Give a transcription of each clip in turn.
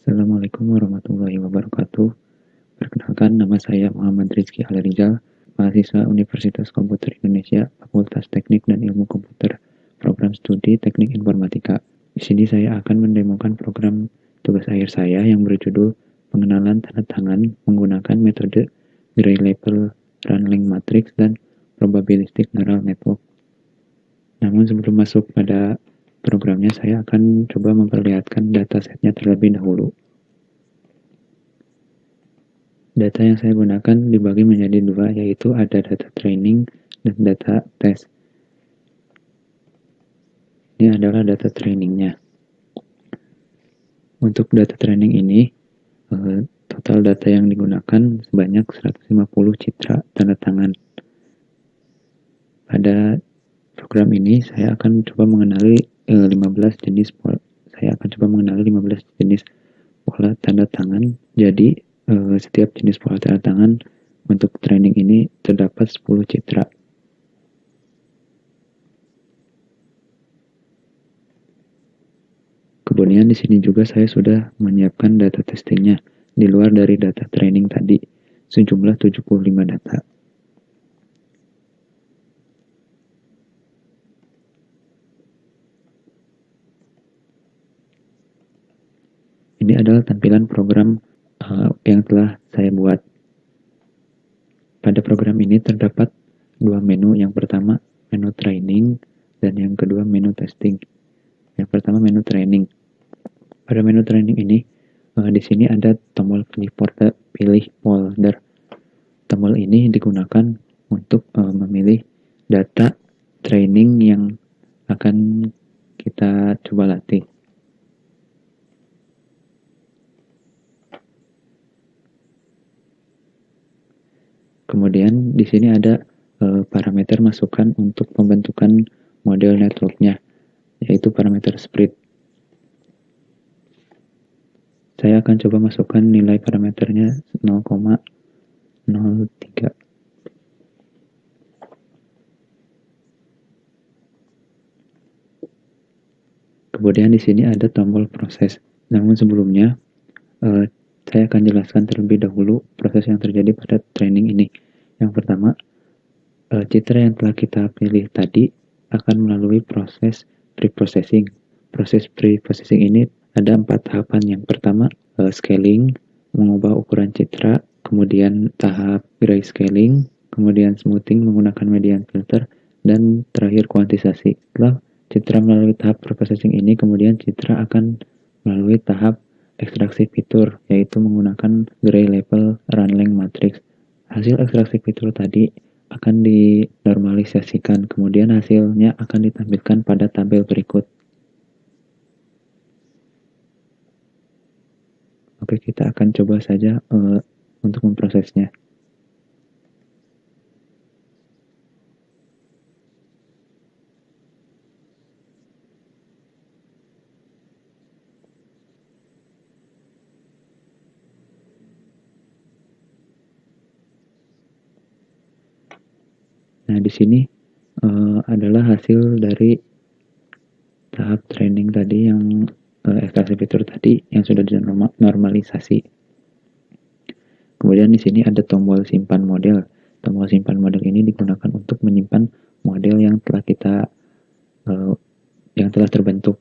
Assalamualaikum warahmatullahi wabarakatuh. Perkenalkan, nama saya Muhammad Rizky Alarizal, mahasiswa Universitas Komputer Indonesia, Fakultas Teknik dan Ilmu Komputer, Program Studi Teknik Informatika. Di sini saya akan mendemokan program tugas akhir saya yang berjudul pengenalan tanda tangan menggunakan metode Gray Level Running Matrix dan Probabilistic Neural Network. Namun sebelum masuk pada programnya, saya akan coba memperlihatkan datasetnya terlebih dahulu. Data yang saya gunakan dibagi menjadi dua, yaitu ada data training dan data test. Ini adalah data trainingnya. Untuk data training ini, total data yang digunakan sebanyak 150 citra tanda tangan. Pada program ini, saya akan coba mengenali 15 jenis pola tanda tangan. Jadi, setiap jenis pola tanda tangan untuk training ini terdapat 10 citra. Kemudian di sini juga saya sudah menyiapkan data testingnya di luar dari data training tadi, sejumlah 75 data. Ini adalah tampilan program yang telah saya buat. Pada program ini terdapat dua menu, yang pertama menu training dan yang kedua menu testing. Yang pertama menu training. Pada menu training ini, di sini ada tombol pilih folder. Tombol ini digunakan untuk memilih data training yang akan kita coba latih. Kemudian di sini ada parameter masukan untuk pembentukan model networknya, yaitu parameter spread. Saya akan coba masukkan nilai parameternya 0,03. Kemudian di sini ada tombol proses. Namun sebelumnya, saya akan jelaskan terlebih dahulu proses yang terjadi pada training ini. Yang pertama, citra yang telah kita pilih tadi akan melalui proses preprocessing. Proses preprocessing ini ada 4 tahapan. Yang pertama, scaling, mengubah ukuran citra, kemudian tahap grayscaling, kemudian smoothing menggunakan median filter, dan terakhir kuantisasi. Setelah citra melalui tahap preprocessing ini, kemudian citra akan melalui tahap ekstraksi fitur, yaitu menggunakan Gray Level Running Matrix. Hasil ekstraksi fitur tadi akan dinormalisasikan, kemudian hasilnya akan ditampilkan pada tabel berikut. Oke, kita akan coba saja untuk memprosesnya. Nah, di sini adalah hasil dari tahap training tadi yang ekstraksi fitur tadi yang sudah dinormalisasi. Kemudian di sini ada tombol simpan model. Tombol simpan model ini digunakan untuk menyimpan model yang telah terbentuk.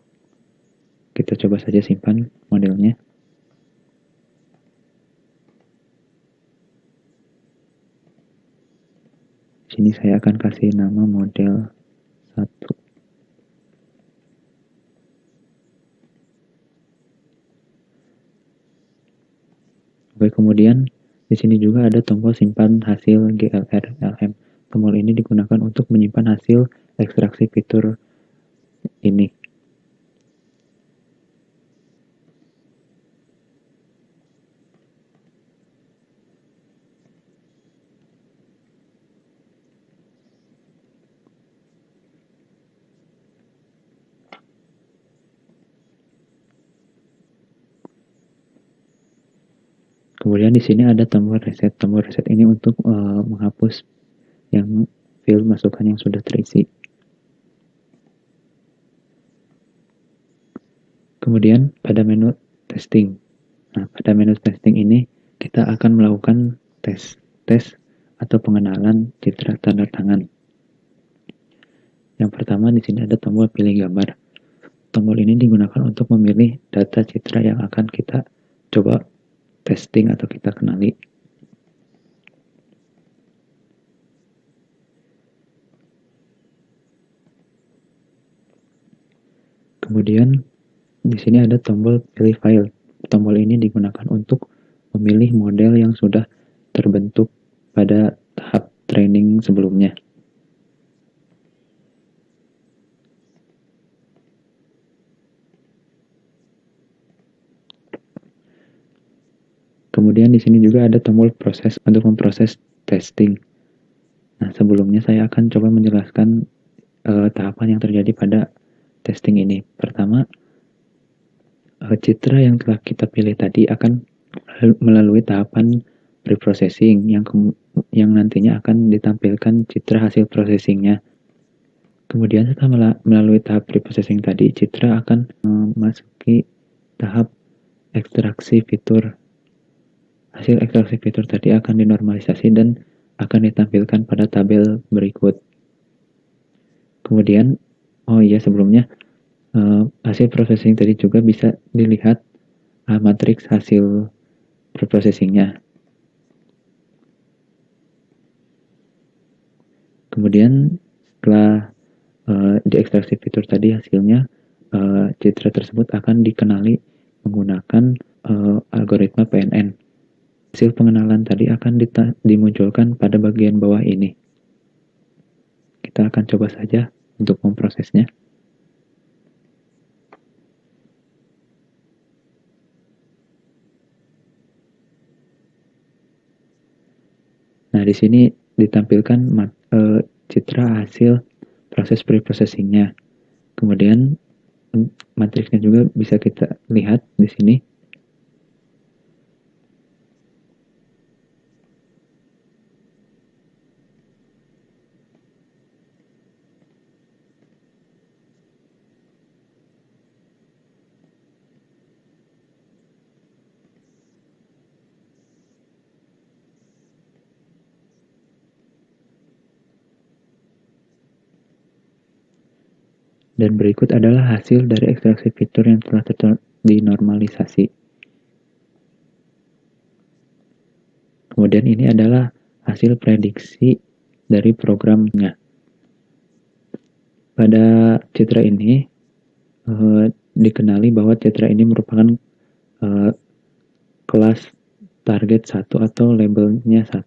Kita coba saja simpan modelnya. Sini saya akan kasih nama model 1. Oke, kemudian di sini juga ada tombol simpan hasil GLR-LM. Tombol ini digunakan untuk menyimpan hasil ekstraksi fitur ini. Kemudian di sini ada tombol reset. Tombol reset ini untuk menghapus yang field masukan yang sudah terisi. Kemudian pada menu testing. Nah, pada menu testing ini kita akan melakukan tes atau pengenalan citra tanda tangan. Yang pertama di sini ada tombol pilih gambar. Tombol ini digunakan untuk memilih data citra yang akan kita coba testing atau kita kenali. Kemudian di sini ada tombol pilih file. Tombol ini digunakan untuk memilih model yang sudah terbentuk pada tahap training sebelumnya. Kemudian di sini juga ada tombol proses untuk memproses testing. Nah, sebelumnya saya akan coba menjelaskan tahapan yang terjadi pada testing ini. Pertama, citra yang telah kita pilih tadi akan melalui tahapan preprocessing yang nantinya akan ditampilkan citra hasil processingnya. Kemudian setelah melalui tahap preprocessing tadi, citra akan memasuki tahap ekstraksi fitur. Hasil ekstraksi fitur tadi akan dinormalisasi dan akan ditampilkan pada tabel berikut. Kemudian, sebelumnya hasil processing tadi juga bisa dilihat matriks hasil preprocessingnya. Kemudian setelah diekstraksi fitur tadi hasilnya, citra tersebut akan dikenali menggunakan algoritma PNN. Hasil pengenalan tadi akan dimunculkan pada bagian bawah ini. Kita akan coba saja untuk memprosesnya. Nah, di sini ditampilkan citra hasil proses preprocessingnya. Kemudian matriksnya juga bisa kita lihat di sini. Dan berikut adalah hasil dari ekstraksi fitur yang telah dinormalisasi. Kemudian ini adalah hasil prediksi dari programnya. Pada citra ini dikenali bahwa citra ini merupakan kelas target 1 atau labelnya 1.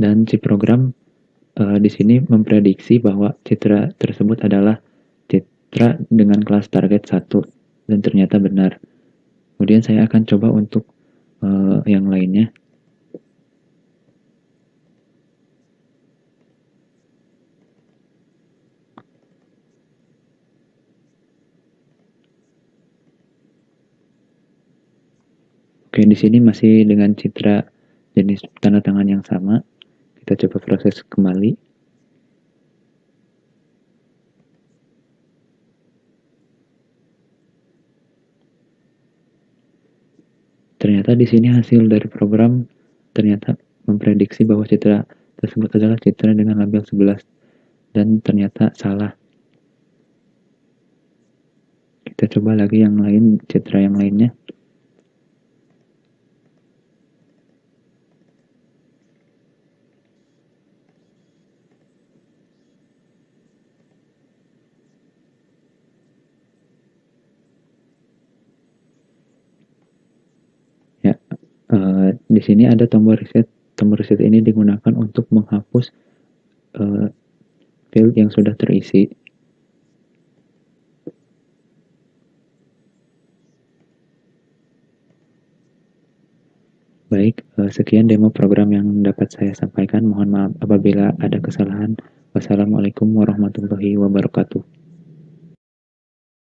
Dan si program di sini memprediksi bahwa citra tersebut adalah citra dengan kelas target 1 dan ternyata benar. Kemudian saya akan coba untuk yang lainnya. Oke, di sini masih dengan citra jenis tanda tangan yang sama. Kita coba proses kembali. Ternyata di sini hasil dari program ternyata memprediksi bahwa citra tersebut adalah citra dengan label 11 dan ternyata salah. Kita coba lagi yang lain, citra yang lainnya. Ya, di sini ada tombol reset. Tombol reset ini digunakan untuk menghapus field yang sudah terisi. Baik, sekian demo program yang dapat saya sampaikan. Mohon maaf apabila ada kesalahan. Wassalamualaikum warahmatullahi wabarakatuh.